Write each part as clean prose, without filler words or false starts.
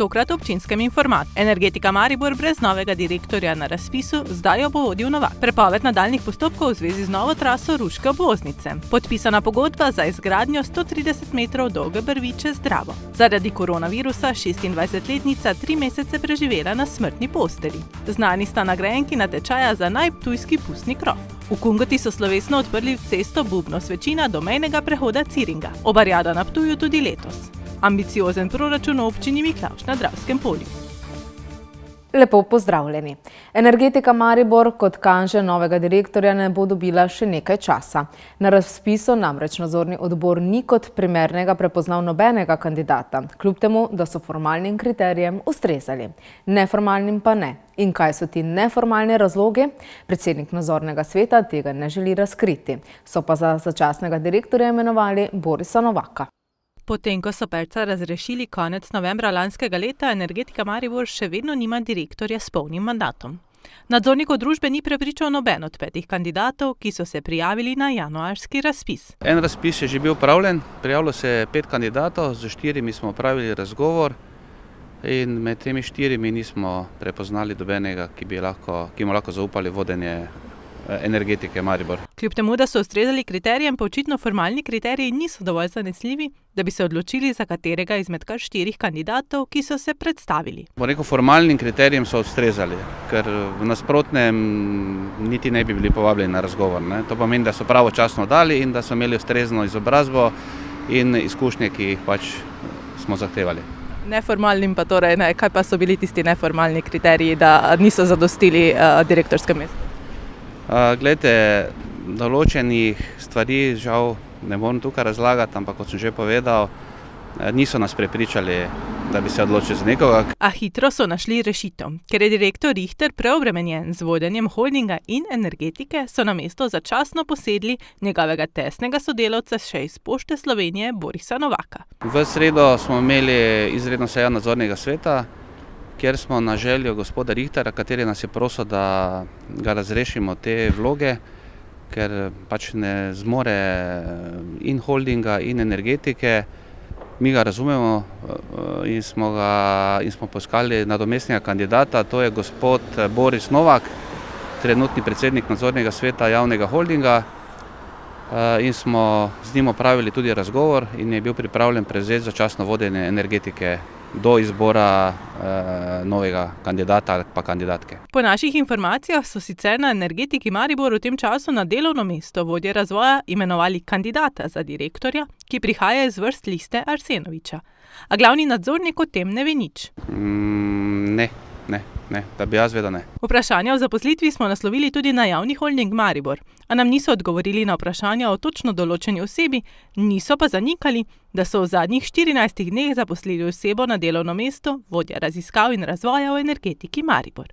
tokrat občinskem informatu. Energetika Maribor brez novega direktorja na razpisu, zdaj jo bo vodil Novak. Prepoved nadaljnjih postopkov v zvezi z novo traso Ruške obvoznice. Podpisana pogodba za izgradnjo 130 metrov dolge brvi čez Dravo. Zaradi koronavirusa 26-letnica 3 mesece preživela na smrtni postelji. Znani sta nagrajenki natečaja za naj ptujski pustni krov. V Kungoti so slovesno odprli cesto Bubno-Svečina do mejnega prehoda Ciringa. Obarjada na Ptuju tudi letos. Ambiciozen proračun v občini Miklavž na Dravskem polju. Lepo pozdravljeni. Energetika Maribor, kot kaže, novega direktorja ne bo dobila še nekaj časa. Na razpisu namreč nadzorni odbor ni kot primernega prepoznal nobenega kandidata, kljub temu, da so formalnim kriterijem ustrezali. Neformalnim pa ne. In kaj so ti neformalni razlogi? Predsednik nadzornega sveta tega ne želi razkriti. So pa za začasnega direktorja imenovali Borisa Novaka. Potem, ko so Perca razrešili konec novembra lanskega leta, Energetika Maribor še vedno nima direktorja s polnim mandatom. Nadzornikov družbe ni prepričal noben od 5 kandidatov, ki so se prijavili na januarski razpis. En razpis je že bil opravljen, prijavilo se je 5 kandidatov, z 4 smo opravili razgovor in med temi 4 nismo prepoznali dobenega, ki mu lahko zaupali vodenje Energetike Maribor. Kljub temu, da so ustrezali kriterijem, pa očitno formalni kriteriji niso dovolj zanesljivi, da bi se odločili za katerega izmed kar 4 kandidatov, ki so se predstavili. Po nekim formalnim kriterijem so ustrezali, ker v nasprotnem niti ne bi bili povabljeni na razgovor. To pomeni, da so pravočasno dali in da so imeli ustrezno izobrazbo in izkušnje, ki jih pač smo zahtevali. Neformalnim pa torej ne. Kaj pa so bili tisti neformalni kriteriji, da niso zadostili direktorskem mestu? Glejte, določenih stvari žal ne moram tukaj razlagati, ampak kot sem že povedal, niso nas prepričali, da bi se odločili za nekoga. A hitro so našli rešitev. Ker je direktor Richter preobremenjen z vodenjem holdinga in energetike, so na mesto začasno posedli njegovega tesnega sodelavca še iz Pošte Slovenije Borisa Novaka. V sredo smo imeli izredno sejo nadzornega sveta, kjer smo na željo gospoda Richtera, kateri nas je prosil, da ga razrešimo te vloge, ker pač ne zmore in holdinga in energetike. Mi ga razumemo in smo poiskali nadomestnega kandidata, to je gospod Boris Novak, trenutni predsednik nadzornega sveta javnega holdinga, in smo z njim opravili tudi razgovor in je bil pripravljen prevzeti začasno vodenje energetike do izbora novega kandidata ali pa kandidatke. Po naših informacijah so sicer na Energetiki Maribor v tem času na delovno mesto vodje razvoja imenovali kandidata za direktorja, ki prihaja iz vrst Liste Arsenoviča. A glavni nadzornik o tem ne ve nič. Ne, da bi jaz vedel ne. Vprašanja o zaposlitvi smo naslovili tudi na javni holding Maribor, a nam niso odgovorili na vprašanja o točno določeni osebi, niso pa zanikali, da so v zadnjih 14 dneh zaposlili osebo na delovno mesto vodja raziskav in razvoja v Energetiki Maribor.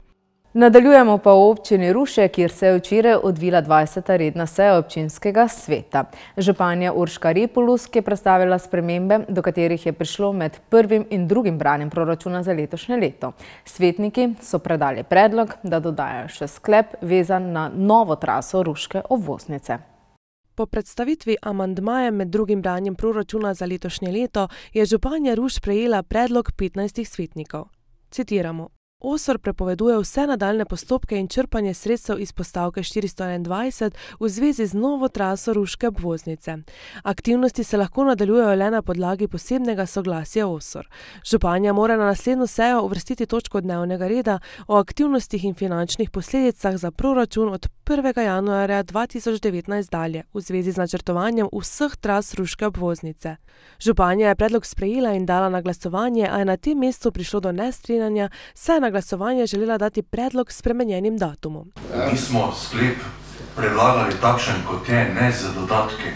Nadaljujemo pa v občini Ruše, kjer se je včeraj odvila 20. redna seja občinskega sveta. Županja Urška Repulus, ki je predstavila spremembe, do katerih je prišlo med prvim in drugim branjem proračuna za letošnje leto. Svetniki so predali predlog, da dodajo še sklep vezan na novo traso Ruške obvoznice. Po predstavitvi amandmaja med drugim branjem proračuna za letošnje leto je županja Ruš prejela predlog 15 svetnikov. Citiramo. OSOR prepoveduje vse nadaljne postopke in črpanje sredstev iz postavke 421 v zvezi z novo traso Ruške obvoznice. Aktivnosti se lahko nadaljujejo le na podlagi posebnega soglasja OSOR. Županja mora na naslednjo sejo uvrstiti točko dnevnega reda o aktivnostih in finančnih posledicah za proračun od 1. januarja 2019 dalje v zvezi z načrtovanjem vseh tras Ruške obvoznice. Županja je predlog sprejela in dala na glasovanje, a je na tem mestu prišlo do nestrinjanja, saj na glasovanje želela dati predlog s spremenjenim datumom. Mi smo sklep predlagali takšen, kot je, ne z dodatki.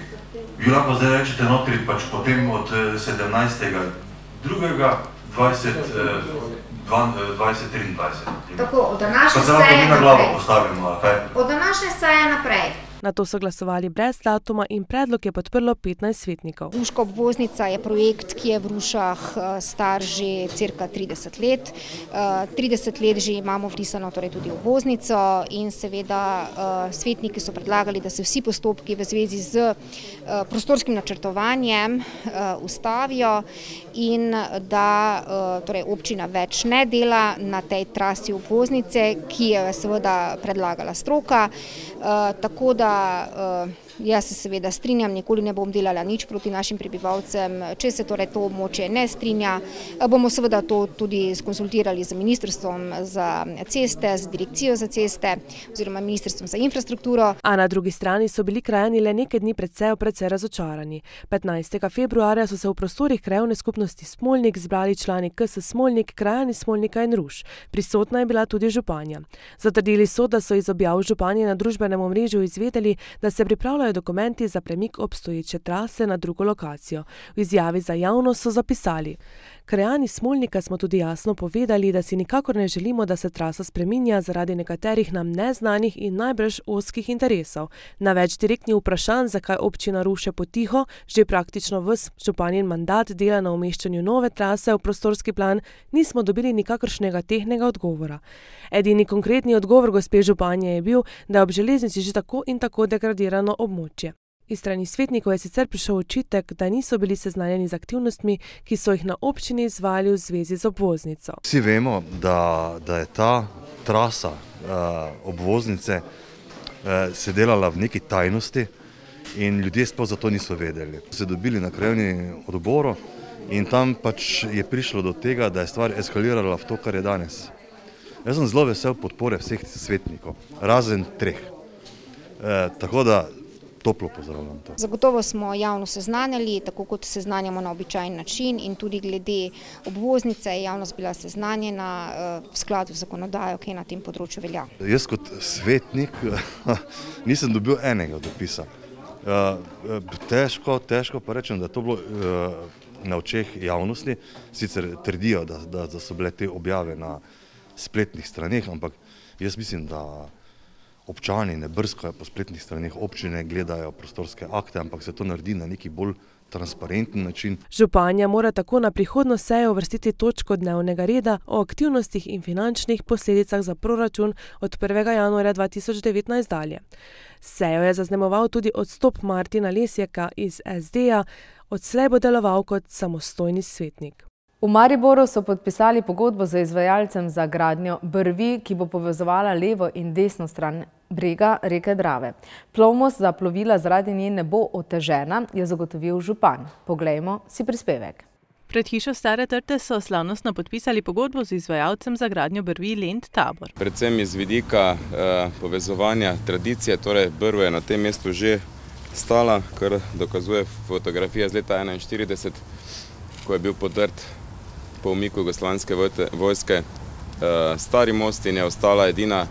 Vi lahko zdaj rečete notri pač potem od 17.2.2023. Tako, od današnje seje naprej. Od današnje seje naprej Nato so glasovali brez datuma in predlog je podprlo 15 svetnikov. Ruška obvoznica je projekt, ki je v Rušah star že cirka 30 let. 30 let že imamo vpisano torej tudi obvoznico in seveda svetniki so predlagali, da se vsi postopki v zvezi z prostorskim načrtovanjem ustavijo in da torej občina več ne dela na tej trasi obvoznice, ki je seveda predlagala stroka. Tako da jaz se seveda strinjam, nikoli ne bom delala nič proti našim prebivalcem. Če se torej to območje ne strinja, bomo seveda to tudi skonsultirali z Ministrstvom za ceste, z Direkcijo za ceste oziroma Ministrstvom za infrastrukturo. A na drugi strani so bili krajani le nekaj dni pred sejo precej razočarani. 15. februarja so se v prostorih krajevne skupnosti Smolnik zbrali člani KS Smolnik, krajani Smolnika in Ruš. Prisotna je bila tudi županja. Zatrdili so, da so iz objav županje na družbenem omrežju izvedeli, da se pripravljajo dokumenti za premik obstoječe trase na drugo lokacijo. V izjavi za javnost so zapisali: krajani Smolnika smo tudi jasno povedali, da si nikakor ne želimo, da se trasa spreminja zaradi nekaterih nam neznanih in najbrž ozkih interesov. Na več direktnih vprašanj, zakaj občina Ruše potiho, že praktično ves županjen mandat dela na umeščanju nove trase v prostorski plan, nismo dobili nikakršnega tehnega odgovora. Edini konkretni odgovor gospe županje je bil, da je ob železnici že tako in tako degradirano območje. Iz strani svetnikov je sicer prišel očitek, da niso bili seznanjeni z aktivnostmi, ki so jih na občini izvajali v zvezi z obvoznico. Vsi vemo, da je ta trasa obvoznice se delala v neki tajnosti in ljudje sploh za to niso vedeli. So se dobili na krajevni odboru in tam pač je prišlo do tega, da je stvar eskalirala v to, kar je danes. Jaz sem zelo vesel podpore vseh svetnikov, razen 3. Tako da toplo pozdravljam to. Zagotovo smo javno seznanjali, tako kot seznanjamo na običajen način in tudi glede obvoznice je javnost bila seznanjena v skladu z zakonodajo, ki je na tem področju velja. Jaz kot svetnik nisem dobil enega dopisa. Težko pa rečem, da je to bilo na očeh javnosti. Sicer trdijo, da so bile te objave na spletnih straneh, ampak jaz mislim, da občani ne brskajo po spletnih straneh občine, gledajo prostorske akte, ampak se to naredi na neki bolj transparenten način. Županja mora tako na prihodnjo sejo uvrstiti točko dnevnega reda o aktivnostih in finančnih posledicah za proračun od 1. januarja 2019 dalje. Sejo je zaznamoval tudi odstop Martina Lesjaka iz SD-ja, odslej bo deloval kot samostojni svetnik. V Mariboru so podpisali pogodbo z izvajalcem za gradnjo brvi, ki bo povezovala levo in desno stran brega reke Drave. Plovnost za plovila zaradi nje ne bo otežena, je zagotovil župan. Poglejmo si prispevek. Pred hišo Stare Trte so slavnostno podpisali pogodbo z izvajalcem za gradnjo brvi Lent Tabor. Predvsem iz vidika povezovanja tradicije, torej brv je na tem mestu že stala, kar dokazuje fotografija z leta 1941, ko je bil podrt po umiku jugoslovanske vojske stari most in je ostala edina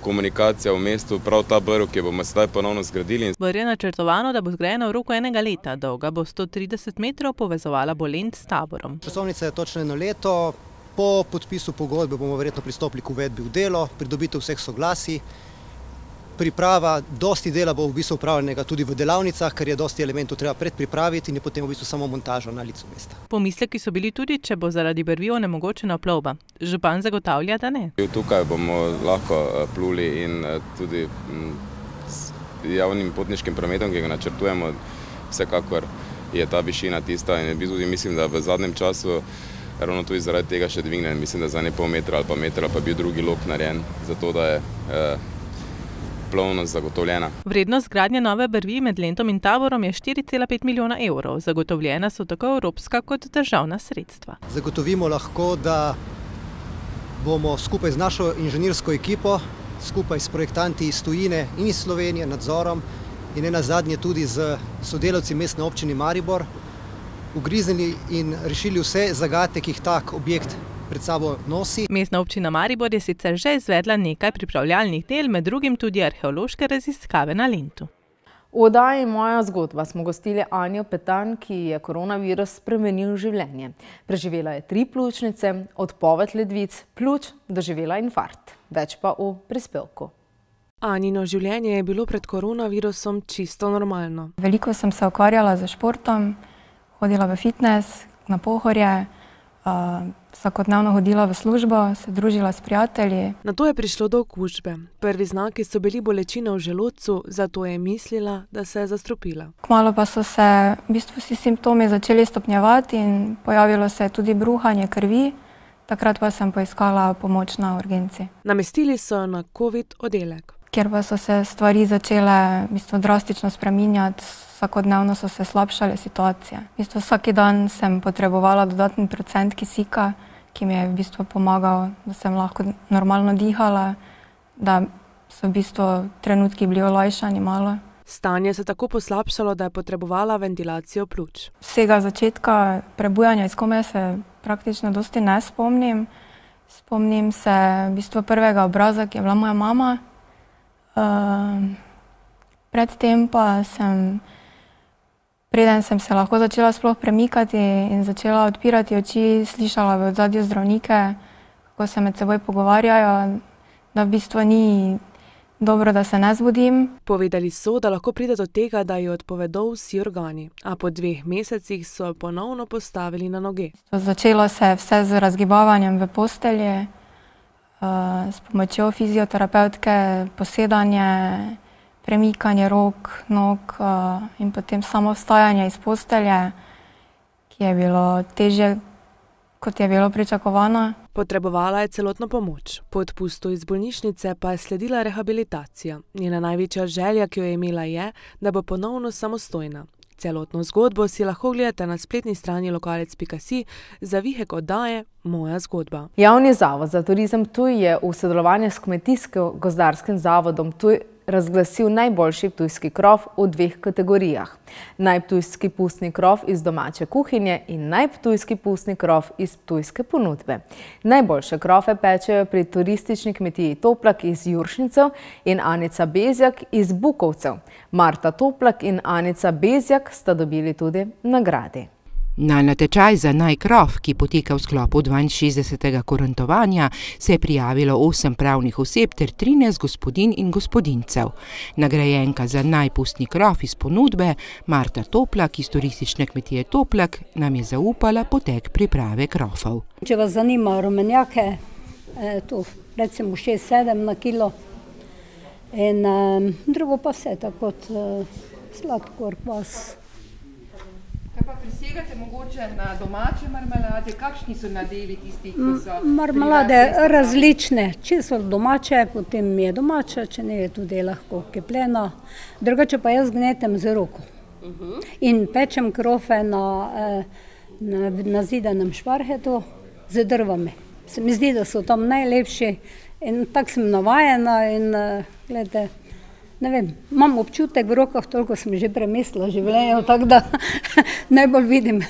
komunikacija v mestu, prav ta brv, ki bomo sedaj ponovno zgradili. Brv je načrtovano, da bo zgrajena v roku 1 leta, dolga bo 130 metrov, povezovala bo Lent s Taborom. Časovnica je točno 1 leto, po podpisu pogodbe bomo verjetno pristopili k uvedbi v delo, pridobitev vseh soglasij. Priprava, dosti dela bo v bistvu upravljenega tudi v delavnicah, ker je dosti elementov treba predpripraviti in je potem v bistvu samo montaža na licu mesta. Pomisleki so bili tudi, če bo zaradi brvi onemogočena plovba. Župan zagotavlja, da ne. Tukaj bomo lahko pluli in tudi s javnim potniškim prometom, ki ga načrtujemo, vsekakor je ta višina tista in tudi mislim, da v zadnjem času ravno tudi zaradi tega še dvignen. Mislim, da za ne pol metra ali pa metra pa bil drugi lok narejen, zato da je plovnost zagotovljena. Vrednost gradnje nove brvi med Lentom in Taborom je 4,5 milijona evrov. Zagotovljena so tako evropska kot državna sredstva. Zagotovimo lahko, da bomo skupaj z našo inženirsko ekipo, skupaj s projektanti iz tujine in iz Slovenije, nadzorom in nenazadnje tudi z sodelavci mestne občine Maribor ugriznili in rešili vse zagate, ki jih tak objekt pred sabo nosi. Mestna občina Maribor je sicer že izvedla nekaj pripravljalnih del, med drugim tudi arheološke raziskave na Lentu. V oddaji Moja zgodba smo gostili Anjo Petan, ki je koronavirus spremenil življenje. Preživela je 3 pljučnice, odpoved ledvic, pljuč, doživela infarkt. Več pa v prispevku. Anino življenje je bilo pred koronavirusom čisto normalno. Veliko sem se ukvarjala z športom, hodila v fitness, na Pohorje, vsakodnevno hodila v službo, se družila s prijatelji. Nato je prišlo do okužbe. Prvi znaki so bili bolečine v želodcu, zato je mislila, da se je zastrupila. Kmalu pa so se v bistvu vsi simptomi začeli stopnjevati in pojavilo se je tudi bruhanje krvi. Takrat pa sem poiskala pomoč na urgenci. Namestili so jo na COVID oddelek. Kjer pa so se stvari začele v bistvu drastično spreminjati, vsakodnevno so se slabšale situacije. V bistvu vsak dan sem potrebovala dodatni procent kisika, ki mi je v bistvu pomagal, da sem lahko normalno dihala, da so v bistvu trenutki bili olajšani malo. Stanje se tako poslabšalo, da je potrebovala ventilacijo pljuč. Vsega začetka prebujanja iz kome se praktično dosti ne spomnim. Spomnim se v bistvu prvega obraza, ki je bila moja mama. Predtem pa preden sem se lahko začela sploh premikati in začela odpirati oči, slišala v ozadju zdravnike, kako se med seboj pogovarjajo, da v bistvu ni dobro, da se ne zbudim. Povedali so, da lahko pride do tega, da jo odpovedo vsi organi, a po 2 mesecih so jo ponovno postavili na noge. Začelo se je vse z razgibavanjem v postelji, s pomočjo fizioterapevtke, posedanje, premikanje rok, nog in potem samo vstajanje iz postelje, ki je bilo težje, kot je bilo pričakovano. Potrebovala je celotno pomoč. Po odpustu iz bolnišnice pa je sledila rehabilitacija. Njena največja želja, ki jo je imela, je, da bo ponovno samostojna. Celotno zgodbo si lahko gledate na spletni strani lokalec.si, zavihek oddaje Moja zgodba. Javni zavod za turizem Ptuj je v sodelovanju s Kmetijsko-gozdarskim zavodom Ptuj razglasil najboljši ptujski krof v 2 kategorijah. Najptujski pustni krof iz domače kuhinje in najptujski pustni krof iz ptujske ponudbe. Najboljše krofe pečejo pri turistični kmetiji Toplak iz Juršnicev in Anica Bezjak iz Bukovcev. Marta Toplak in Anica Bezjak sta dobili tudi nagradi. Na natečaj za najkrof, ki poteka v sklopu 62. korentovanja, se je prijavilo 8 pravnih oseb ter 13 gospodinj in gospodinjcev. Nagrajenka za najpustni krof iz ponudbe, Marta Toplak iz turistične kmetije Toplak, nam je zaupala potek priprave krofov. Če vas zanima rumenjake, to recimo 6-7 na kilo in drugo pa vse, tako kot sladkor, kvas. Kaj pa prisegate mogoče na domače marmelade? Kakšni so nadevi tisti, ki so? Marmelade različne. Če so domače, potem je domača, če ne je tudi lahko kepljena. Drugače pa jaz gnetem z roko. In pečem krofe na zidanem šparhetu z drvami. Se mi zdi, da so tam najlepši in tako sem navajena in gledajte, ne vem, imam občutek v rokah, toliko sem že premislila življenje, tako da najbolj vidim,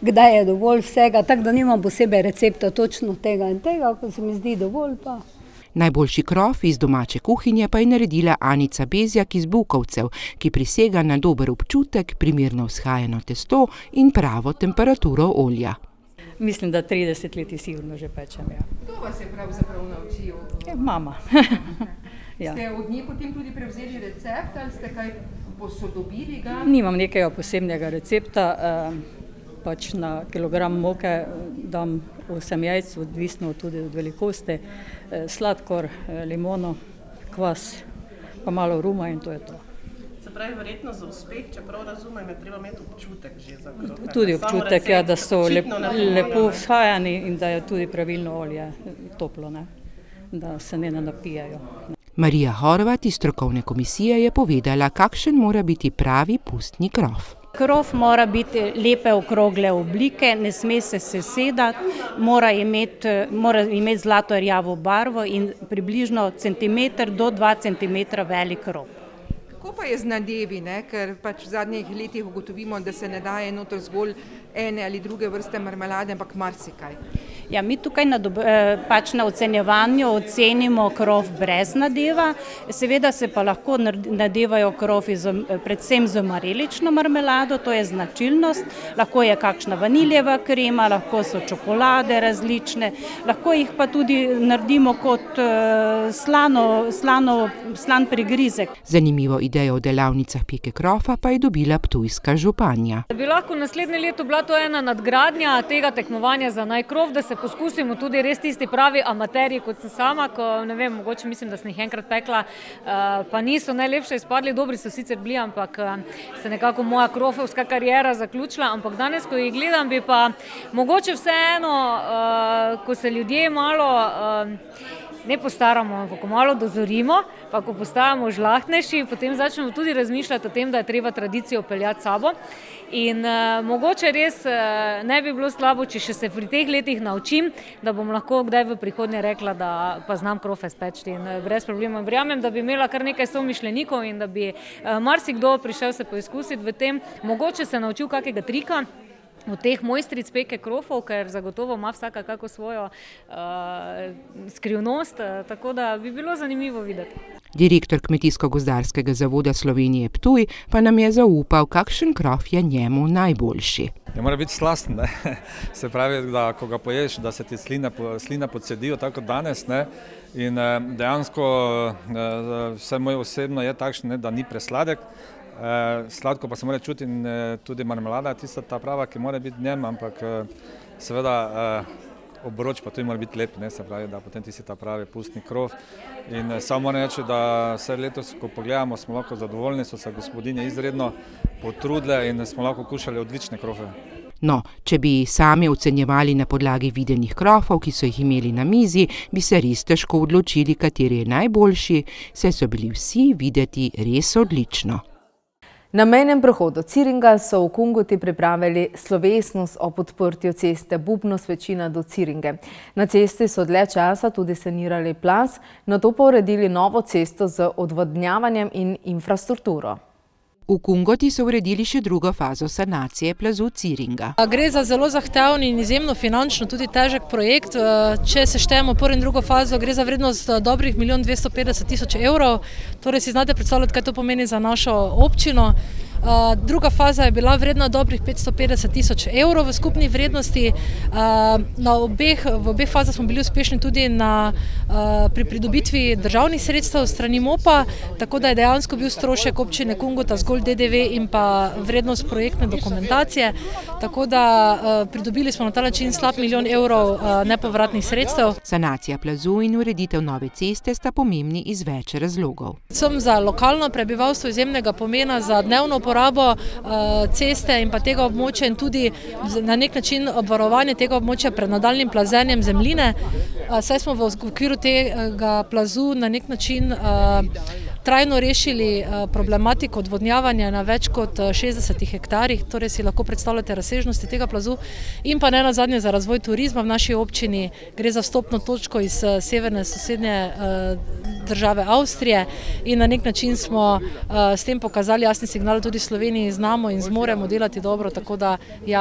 kdaj je dovolj vsega, tako da nimam posebej recepta točno tega in tega, ko se mi zdi dovolj pa. Najboljši krof iz domače kuhinje pa je naredila Anica Bezjak iz Bukovcev, ki prisega na dober občutek, primerno vzhajano testo in pravo temperaturo olja. Mislim, da 30 let sigurno že pečem, ja. Kdo vas je pravzaprav naučil? Mama. Ja. Ste od nje potem tudi prevzeli recept ali ste kaj posodobili ga? Nimam nekega posebnega recepta, pač na kilogram moke dam 8 jajc, odvisno tudi od velikosti, sladkor, limono, kvas, pa malo ruma in to je to. Se pravi, verjetno za uspeh, čeprav razumem, je treba imeti občutek že za krofe. Tudi občutek, ja, da so lepo vzhajani in da je tudi pravilno olje toplo, ne? Da se ne napijajo. Marija Horvat iz strokovne komisije je povedala, kakšen mora biti pravi pustni krof. Krof mora biti lepe okrogle oblike, ne sme se sesedati, mora imeti zlato rjavo barvo in približno centimeter do 2 centimetra velik krof. Kako pa je z nadevi, ker pač v zadnjih letih ugotovimo, da se ne daje noter zgolj ene ali druge vrste marmelade, ampak marsikaj? Ja, mi tukaj pač na ocenjevanju ocenimo krof brez nadeva, seveda se pa lahko nadevajo krofi predvsem z marelično marmelado, to je značilnost, lahko je kakšna vaniljeva krema, lahko so čokolade različne, lahko jih pa tudi naredimo kot slan prigrizek. Zanimivo idejo o delavnicah peke krofa pa je dobila ptujska županja. Bi lahko naslednje leto bila to ena nadgradnja tega tekmovanja za naj krof, da se poskusimo tudi res tisti pravi amaterji kot sem sama, ko ne vem, mogoče mislim, da sem jih enkrat pekla, pa niso najlepše izpadli, dobri so sicer bili, ampak se nekako moja krofovska karijera zaključila, ampak danes, ko jih gledam, bi pa mogoče vseeno, ko se ljudje malo ne postaramo, ampak malo dozorimo, pa ko postajamo žlahtnejši, potem začnemo tudi razmišljati o tem, da je treba tradicijo peljati sabo. In mogoče res ne bi bilo slabo, če še se pri teh letih naučim, da bom lahko kdaj v prihodnje rekla, da pa znam krofe speči in brez problema. Verjamem, da bi imela kar nekaj somišljenikov in da bi marsikdo prišel se poizkusiti v tem, mogoče se naučil kakega trika od teh mojstric peke krofov, ker zagotovo ima vsaka kako svojo skrivnost, tako da bi bilo zanimivo videti. Direktor Kmetijsko-gozdarskega zavoda Slovenije Ptuj pa nam je zaupal, kakšen krof je njemu najboljši. Mora biti slasten, ne? Se pravi, da ko ga poješ, da se ti sline podsedijo, tako danes, ne? In dejansko vse moj osebno je takšen, da ni presladek. Sladko pa se mora čuti in tudi marmelada, tista ta prava, ki mora biti v njem, ampak seveda obroč pa tudi mora biti lep, ne, se pravi, da potem tisti ta pravi pustni krof. In samo moram reči, da vse letos, ko pogledamo, smo lahko zadovoljni, so se gospodinje izredno potrudile in smo lahko kušali odlične krofe. No, če bi sami ocenjevali na podlagi videnih krofov, ki so jih imeli na mizi, bi se res težko odločili, kateri je najboljši, saj so bili vsi videti res odlično. Na mejnem prehodu Ciringa so v Kungoti pripravili slovesnost ob odprtju ceste Bubno-Svečina do Ciringe. Na cesti so dlje časa tudi sanirali plaz, nato pa uredili novo cesto z odvodnjavanjem in infrastrukturo. V Kungoti so uredili še drugo fazo sanacije plazu Ciringa. Gre za zelo zahteven in izjemno finančno tudi težek projekt. Če seštejemo prvo in drugo fazo, gre za vrednost dobrih 1 250 000 evrov. Torej si znate predstavljati, kaj to pomeni za našo občino. Druga faza je bila vredna dobrih 550 000 evrov v skupni vrednosti. V obeh fazah smo bili uspešni tudi pri pridobitvi državnih sredstev strani MOP-a, tako da je dejansko bil strošek občine Kungota zgolj DDV in pa vrednost projektne dokumentacije. Tako da pridobili smo na ta način slab 1 milijon evrov nepovratnih sredstev. Sanacija plazu in ureditev nove ceste sta pomembni iz več razlogov. Sem za lokalno prebivalstvo izjemnega pomena za dnevno uporabo ceste in pa tega območja in tudi na nek način obvarovanje tega območja pred nadaljnjim plazenjem zemljine. Saj smo v okviru tega plazu na nek način trajno rešili problematiko odvodnjavanja na več kot 60 hektarjih, torej si lahko predstavljate razsežnosti tega plazu in pa ne nazadnje za razvoj turizma v naši občini. Gre za vstopno točko iz severne sosednje države Avstrije in na nek način smo s tem pokazali jasni signal tudi Sloveniji, znamo in zmoremo delati dobro, tako da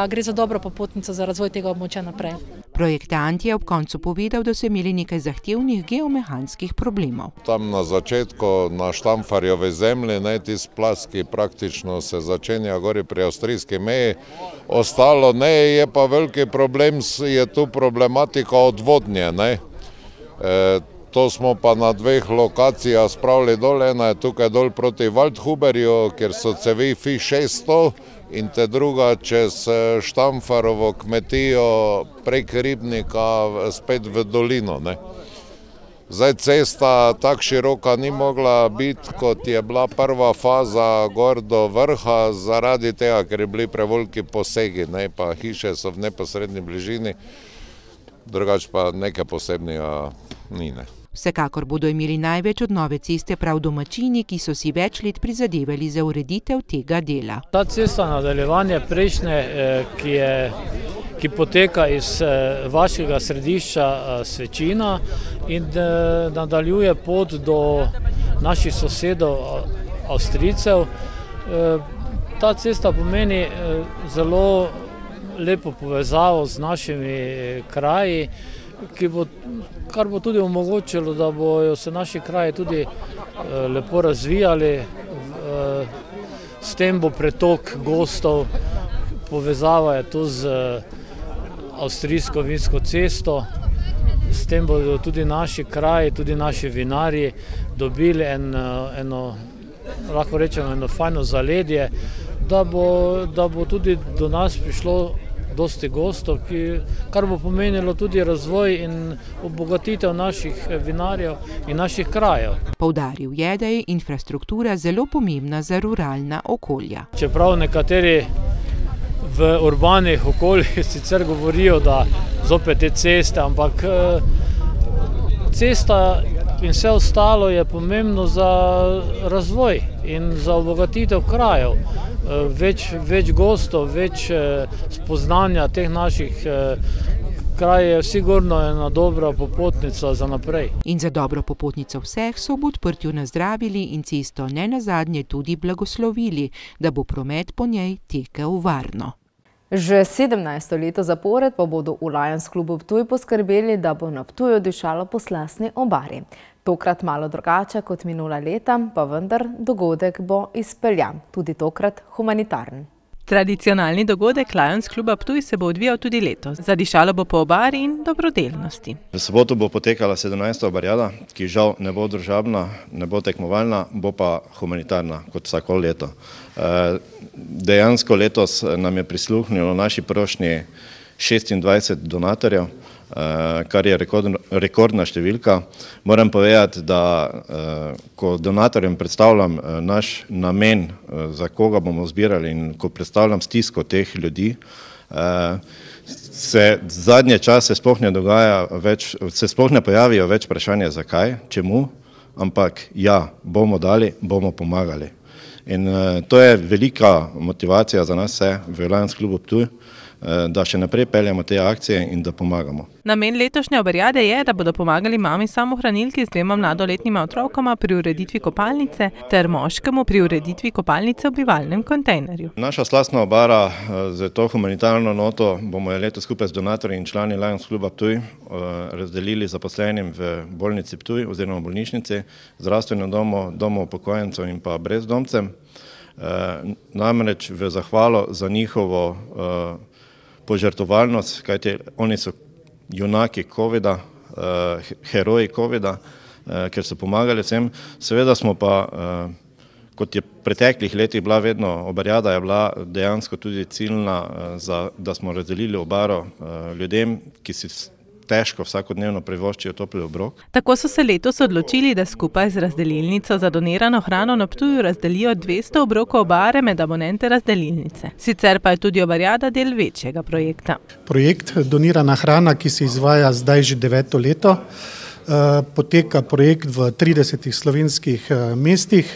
gre za dobro popotnico za razvoj tega območja naprej. Projektant je ob koncu povedal, da so imeli nekaj zahtevnih geomehanskih problemov. Tam na začetku na Štamfarjevi zemlji, tisti plaz, ki praktično se začenja gori pri avstrijski meji, ostalo ne, je pa veliki problem, je tu problematika odvodnje. To smo pa na dveh lokacijah spravili dol, ena je tukaj dol proti Waldhuberju, kjer so cevi FI 600 in te druga čez Štamfarovo kmetijo prek Ribnika spet v dolino. Zdaj cesta tako široka ni mogla biti, kot je bila prva faza gor do vrha, zaradi tega, ker je bili preveliki posegi, pa hiše so v neposredni bližini, drugače pa nekaj posebnega ni. Vsekakor bodo imeli največ od nove ceste prav domačini, ki so si več let prizadevali za ureditev tega dela. Ta cesta nadaljevanje prejšnje, ki poteka iz vaškega središča Svečina in nadaljuje pot do naših sosedov Avstrijcev. Ta cesta pomeni zelo lepo povezavo z našimi kraji, kar bo tudi omogočilo, da bojo se naši kraji tudi lepo razvijali. S tem bo pretok gostov, povezava je tu z avstrijsko vinsko cesto, s tem bodo tudi naši kraji, tudi naši vinarji dobili eno, lahko rečemo, eno fajno zaledje, da bo tudi do nas prišlo dosti gostov, kar bo pomenilo tudi razvoj in obogatitev naših vinarjev in naših krajev. Poudaril je, da je infrastruktura zelo pomembna za ruralna okolja. Čeprav nekateri v urbanih okoljih sicer govorijo, da zopet te ceste, ampak cesta in vse ostalo je pomembno za razvoj in za obogatitev krajev. Več gostov, več spoznanja teh naših krajev je sigurno ena dobra popotnica za naprej. In za dobro popotnico vseh so ob odprtju nazdravili in cesto nenazadnje tudi blagoslovili, da bo promet po njej tekel varno. Že 17. leto zapored pa bodo v Lions klubu Ptuj poskrbeli, da bo na Ptuju dišalo po slastni obari. Tokrat malo drugače kot minula leta, pa vendar dogodek bo izpeljan, tudi tokrat humanitaren. Tradicionalni dogodek Lions kluba Ptuj se bo odvijal tudi letos. Zadišalo bo po obari in dobrodelnosti. V soboto bo potekala 17. obariada, ki žal ne bo družabna, ne bo tekmovalna, bo pa humanitarna kot vsako leto. Dejansko letos nam je prisluhnilo naši prošnji 26 donatorjev, kar je rekordna številka. Moram povedati, da ko donatorjem predstavljam naš namen, za koga bomo zbirali in ko predstavljam stisko teh ljudi, se zadnje čase sploh ne dogaja več, se sploh ne pojavijo več vprašanja zakaj, čemu, ampak ja, bomo dali, bomo pomagali. In to je velika motivacija za nas vse v Lions klubu Ptuj, da še naprej peljemo te akcije in da pomagamo. Namen letošnje obariade je, da bodo pomagali mami samohranilki z 2 mladoletnima otrokoma pri ureditvi kopalnice ter moškemu pri ureditvi kopalnice v bivalnem kontejnerju. Naša slastna obara za to humanitarno noto bomo letos skupaj z donatorji in člani Lions kluba Ptuj razdelili zaposlenim v bolnici Ptuj oziroma bolnišnici, zdravstvenem domu, domu upokojencev in pa brezdomcem. Namreč v zahvalo za njihovo požrtovalnost, kajti oni so junaki covida, heroji covida, ker so pomagali vsem. Seveda smo pa, kot je v preteklih letih bila vedno, obariada je bila dejansko tudi ciljna, da smo razdelili obaro ljudem, ki si težko vsakodnevno privoščijo topli obrok. Tako so se letos odločili, da skupaj z razdelilnico za donirano hrano na Ptuju razdelijo 200 obrokov obare med abonente razdelilnice. Sicer pa je tudi obariada del večjega projekta. Projekt Donirana hrana, ki se izvaja zdaj že 9. leto, poteka projekt v 30 slovenskih mestih,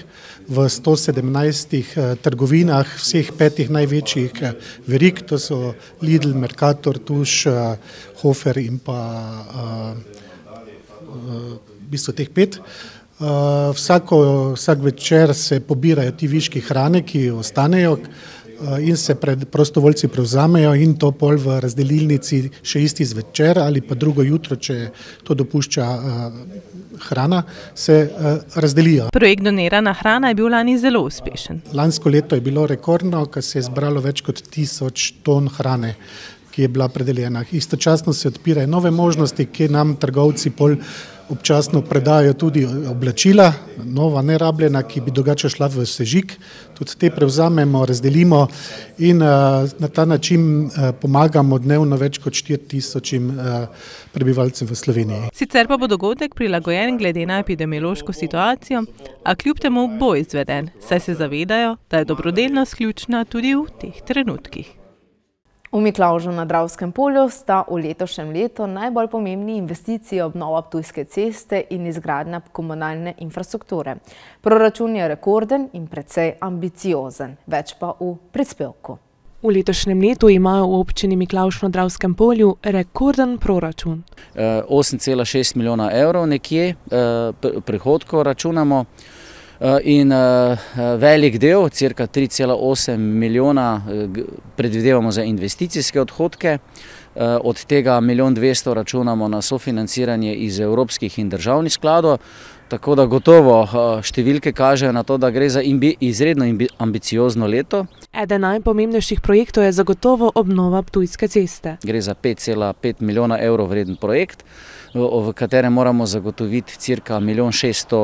v 117 trgovinah vseh 5 največjih verig, to so Lidl, Mercator, Tuš, Hofer in pa v bistvu teh 5. Vsak večer se pobirajo ti viški hrane, ki ostanejo in se prostovoljci prevzamejo in to pol v razdelilnici še isti zvečer ali pa drugo jutro, če to dopušča hrana, se razdelijo. Projekt Donirana hrana je bil lani zelo uspešen. Lansko leto je bilo rekordno, ker se je zbralo več kot 1000 ton hrane, ki je bila predeljena. Istočasno se odpirajo nove možnosti, ki nam trgovci pol občasno predajo tudi oblačila, nova nerabljena, ki bi drugače šla v sežig. Tudi te prevzamemo, razdelimo in na ta način pomagamo dnevno več kot 4000 prebivalcem v Sloveniji. Sicer pa bo dogodek prilagojen glede na epidemiološko situacijo, a kljub temu bo izveden, saj se zavedajo, da je dobrodelnost ključna tudi v teh trenutkih. V Miklavžu na Dravskem polju sta v letošnjem letu najbolj pomembni investicije obnova Ptujske ceste in izgradnja komunalne infrastrukture. Proračun je rekorden in precej ambiciozen, več pa v prispevku. V letošnjem letu imajo v občini Miklavž na Dravskem polju rekorden proračun. 8,6 milijona evrov nekje prihodkov računamo. In velik del, cirka 3,8 milijona, predvidevamo za investicijske odhodke. Od tega 1,2 milijona računamo na sofinanciranje iz evropskih in državnih skladov. Tako da gotovo številke kažejo na to, da gre za izredno ambiciozno leto. Eden najpomembnejših projektov je zagotovo obnova Ptujske ceste. Gre za 5,5 milijona evrov vreden projekt, v katerem moramo zagotoviti cirka 1,6 milijon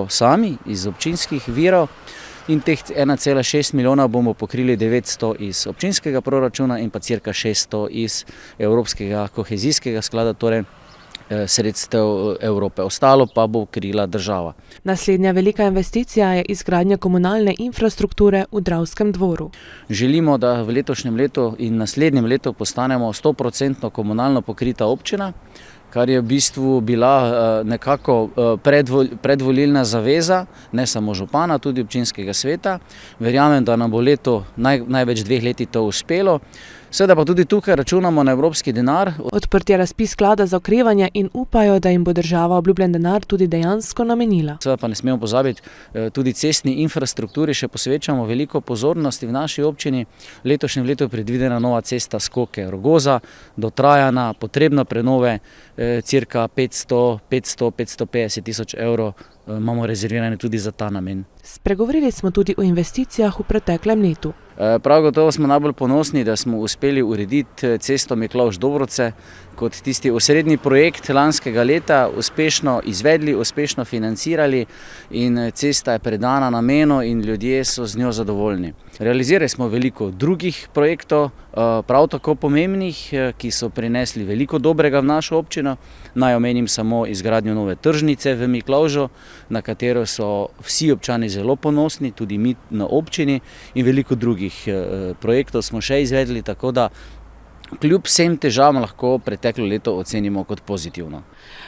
sami iz občinskih virov. In teh 1,6 milijona bomo pokrili 900 iz občinskega proračuna in pa cirka 600 iz Evropskega kohezijskega sklada, torej sredstev Evrope. Ostalo pa bo krila država. Naslednja velika investicija je izgradnja komunalne infrastrukture v Dravskem dvoru. Želimo, da v letošnjem letu in naslednjem letu postanemo 100% komunalno pokrita občina, kar je v bistvu bila nekako predvolilna zaveza, ne samo župana, tudi občinskega sveta. Verjamem, da nam bo največ 2 leti to uspelo. Seveda pa tudi tukaj računamo na evropski denar. Odprt je razpis sklada za okrevanje in upajo, da jim bo država obljubljen denar tudi dejansko namenila. Seveda pa ne smemo pozabiti, tudi cestni infrastrukturi še posvečamo veliko pozornosti v naši občini. Letošnjem letu je predvidena nova cesta Skoke-Rogoza, dotrajana, potrebna prenove, cirka 500–550 tisoč evrov imamo rezervirane tudi za ta namen. Spregovorili smo tudi o investicijah v preteklem letu. Prav gotovo smo najbolj ponosni, da smo uspeli urediti cesto Miklavž–Dobrovce kot tisti osrednji projekt lanskega leta, uspešno izvedli, uspešno financirali in cesta je predana namenu in ljudje so z njo zadovoljni. Realizirali smo veliko drugih projektov, prav tako pomembnih, ki so prinesli veliko dobrega v našo občino. Naj omenim samo izgradnjo nove tržnice v Miklavžu, na katero so vsi občani zelo ponosni, tudi mi na občini, in veliko drugih projektov smo še izvedli, tako da kljub vsem težavam lahko preteklo leto ocenimo kot pozitivno.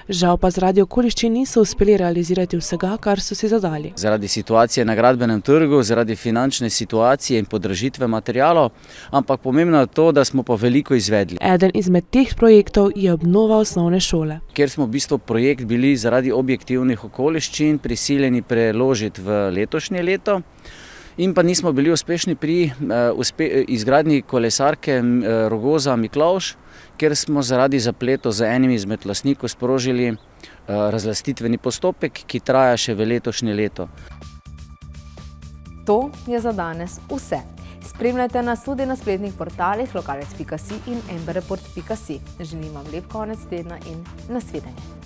Žal pa zaradi okoliščin niso uspeli realizirati vsega, kar so si zadali. Zaradi situacije na gradbenem trgu, zaradi finančne situacije in podražitve materialov, ampak pomembno je to, da smo pa veliko izvedli. Eden izmed teh projektov je obnova osnovne šole. Ker smo v bistvu projekt bili zaradi objektivnih okoliščin prisiljeni preložiti v letošnje leto, in pa nismo bili uspešni pri izgradnji kolesarke Rogoza–Miklavž, ker smo zaradi zapletov z enim izmed lastnikov sprožili razlastitveni postopek, ki traja še v letošnje leto. To je za danes vse. Spremljajte nas tudi na spletnih portalih lokalec.si in mbreport.si. Želim vam lep konec tedna in nasvidenje.